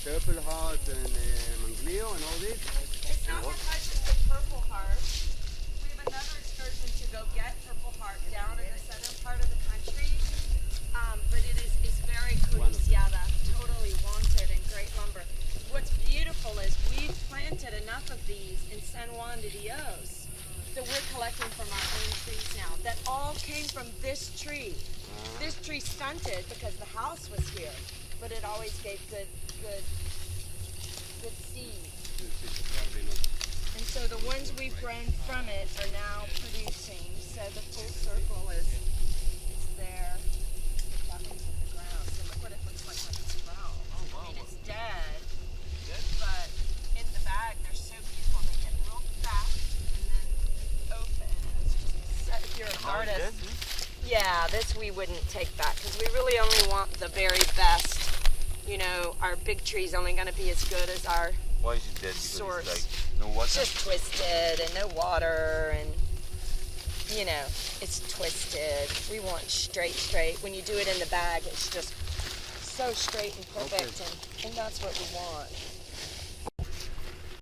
Purple heart and manglio and all this. It's not so much as the purple heart. We have another excursion to go get purple heart down in the southern part of the country. But it's very Curiosada, totally wanted and great lumber. What's beautiful is we've planted enough of these in San Juan de Dios that we're collecting from our own trees now. That all came from this tree. This tree stunted because the house was here, but it always gave good seed. And so the ones we've grown from it are now producing. So the full circle is there. It's up into the ground. So look what it looks like when it's grown. Oh, wow. I mean, it's dead, but in the bag they're so beautiful. They get real fat and then open. It's just so, if you're an artist, yeah, this we wouldn't take back because we really only want the very best. You know, our big tree's only going to be as good as our Why is it dead? Because source. it's like no water? It's just twisted and no water and, you know, it's twisted. We want straight. When you do it in the bag, it's just so straight and perfect, and that's what we want.